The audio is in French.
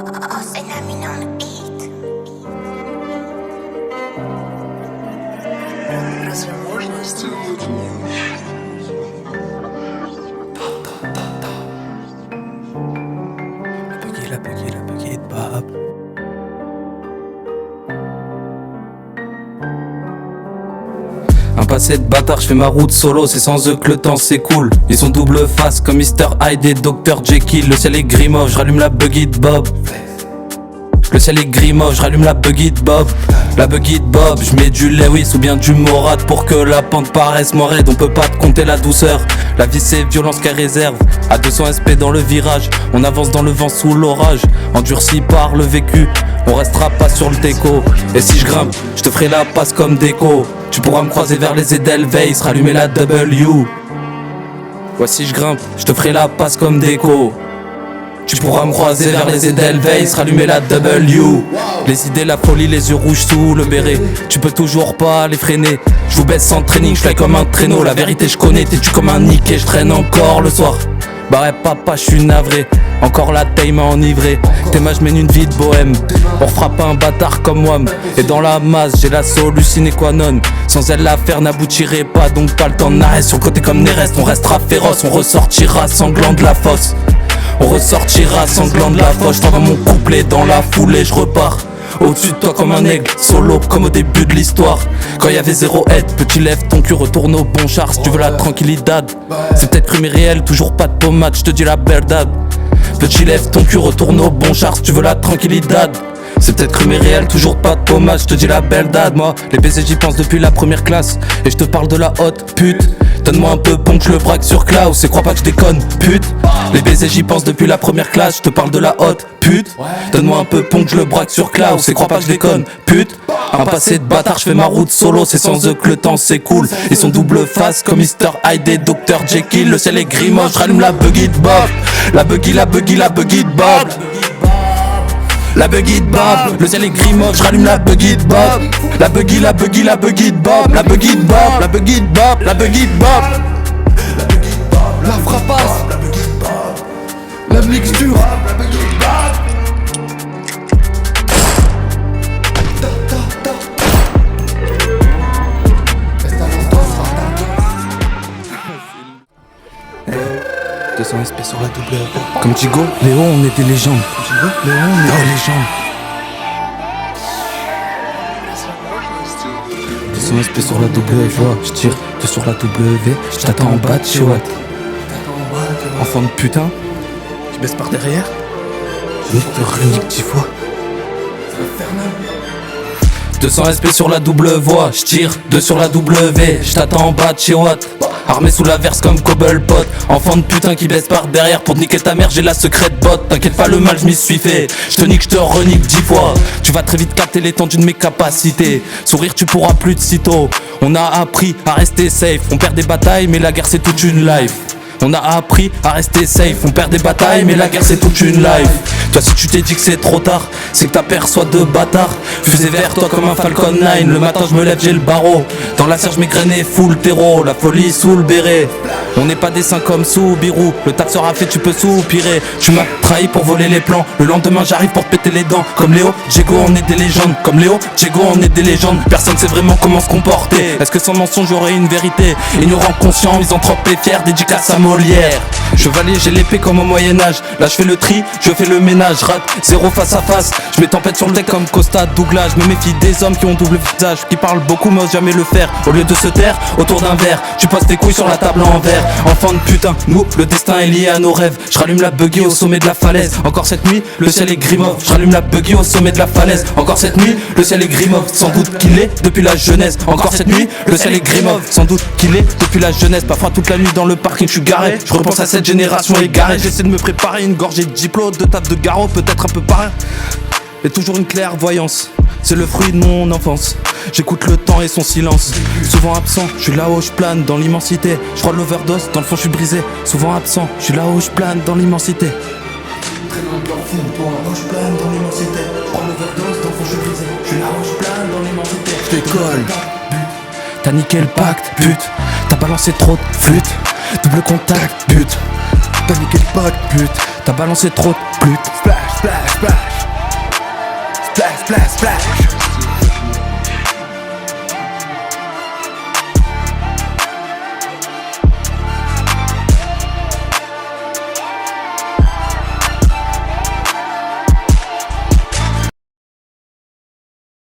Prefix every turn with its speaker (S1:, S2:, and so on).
S1: C'est la mine on the beat.
S2: La buggy, bab. Un passé de bâtard, je fais ma route solo, c'est sans eux que le temps s'écoule. Ils sont double face comme Mr. Hyde et Dr. Jekyll. Le ciel est gris mauve, je rallume la buggy de Bob. Le ciel est gris mauve, je rallume la buggy de Bob. La buggy de Bob, je mets du Lewis ou bien du Morat pour que la pente paraisse moins raide. On peut pas te compter la douceur. La vie c'est violence qu'elle réserve. À 200 SP dans le virage, on avance dans le vent sous l'orage. Endurci par le vécu, on restera pas sur le déco. Et si je grimpe, je te ferai la passe comme déco. Tu pourras me croiser vers les Edelweiss, rallumer la W. Ouais, si je grimpe, je te ferai la passe comme déco. Tu pourras me croiser vers les Edelweiss, rallumer la W. Les idées, la folie, les yeux rouges sous le béret. Tu peux toujours pas les freiner. Je vous baisse sans training, je fly comme un traîneau. La vérité je connais, t'es-tu comme un niqué. Je traîne encore le soir. Bah ouais papa, je suis navré. Encore la taille m'a enivré. T'es ma, je mène une vie de bohème. On refera pas un bâtard comme moi. Et dans la masse, j'ai la solution sine qua non. Sans elle l'affaire n'aboutirait pas. Donc pas le temps n'arrête. Sur le côté comme Nérest, on restera féroce. On ressortira sanglant de la fosse. On ressortira sanglant de la fosse. J't'envoie mon couplet dans la foulée, je repars au-dessus de toi comme un aigle, solo comme au début de l'histoire. Quand y avait zéro aide, petit lève ton cul, retourne au bon char. Si tu veux la tranquillidad, c'est peut-être cru mais réel, toujours pas de pommade, je te dis la verdad. Petit lève ton cul, retourne au bon char. Si tu veux la tranquillidad, c'est peut-être cru mais réel, toujours pas de pommade, je te dis la belle date. Moi, les baisers j'y pense depuis la première classe. Et je te parle de la haute pute. Donne-moi un peu bon que je le braque sur Klaus. Et crois pas que je déconne, pute. Les baisers j'y pense depuis la première classe. Je te parle de la haute pute. Donne-moi un peu bon que je le braque sur Klaus. Et crois pas que je déconne, pute. Un passé de bâtard, je fais ma route solo. C'est sans eux que le temps s'écoule. Ils sont double face comme Mr. Hyde et Dr. Jekyll. Le ciel est gris moche, je rallume la buggy de Bob. La buggy de Bob. La buggy de Bob, le ciel est gris mauve, je rallume la buggy de Bob. La buggy de Bob. La buggy de Bob, la buggy de Bob. La frappasse, la mixture. Hey, 200 SP sur la double. Comme Digo, Léo, on est des légendes. Léo, on est des légendes. 200 SP sur la double voix, je tire 2 sur la W, je t'attends en bas de chez Watt. Enfant de putain, tu baisses par derrière, je te renique 10 fois. 200 SP sur la double voix, je tire 2 sur la W, je t'attends en bas de chez Watt. Armé sous la verse comme Cobblepot. Enfant de putain qui baisse par derrière. Pour te niquer ta mère j'ai la secrète botte. T'inquiète pas le mal je m'y suis fait. Je te nique, je te renique 10 fois. Tu vas très vite capter l'étendue de mes capacités. Sourire tu pourras plus de sitôt. On a appris à rester safe. On perd des batailles mais la guerre c'est toute une life. On a appris à rester safe. On perd des batailles mais la guerre c'est toute une life. Toi si tu t'es dit que c'est trop tard, c'est que t'aperçois de bâtards. Fusée vers toi comme un Falcon 9. Le matin je me lève j'ai le barreau. Dans la serge mes graines et full terreau. La folie sous le béret. On n'est pas des saints comme Soubirou. Le taf sera fait tu peux soupirer. Tu m'as trahi pour voler les plans. Le lendemain j'arrive pour te péter les dents. Comme Léo, Diego on est des légendes. Comme Léo, Diego on est des légendes. Personne sait vraiment comment se comporter. Est-ce que sans mensonge j'aurais une vérité? Ignorant, conscient, misanthrope et fier. Dédicace à Molière. Chevalier j'ai l'épée comme au Moyen-Âge. Là je fais le tri, je fais le ménage. Rate, zéro face à face. Je mets tempête sur le deck comme Costa Douglas. Je me méfie des hommes qui ont double visage, qui parlent beaucoup mais osent jamais le faire. Au lieu de se taire autour d'un verre, tu poses tes couilles sur la table en verre. Enfant de putain, nous, le destin est lié à nos rêves. Je rallume la buggy au sommet de la falaise. Encore cette nuit, le ciel est gris mauve. Je rallume la buggy au sommet de la falaise. Encore cette nuit, le ciel est gris mauve. Sans doute qu'il est depuis la jeunesse. Encore cette nuit, le ciel est gris mauve. Sans doute qu'il est depuis la jeunesse. Parfois toute la nuit dans le parking je suis garé. Je repense à cette génération égarée. J'essaie de me préparer une gorgée de diplôme, de taf de garrot, peut-être un peu pareil. Et toujours une clairvoyance, c'est le fruit de mon enfance. J'écoute le temps et son silence. Souvent absent, je suis là-haut, je plane dans l'immensité. Je crois de l'overdose, dans le fond je suis brisé. Souvent absent, je suis là-haut, je plane dans l'immensité. Je plane dans l'immensité. Je crois de l'overdose, dans le fond je suis brisé. Je suis là-haut, je plane dans l'immensité. Je décolle. T'as niqué le pacte, pute. T'as balancé trop de flûte. Double contact, pute. T'as niqué le pacte, pute. T'as balancé trop de flûte. Splash, splash, splash. splash, splash.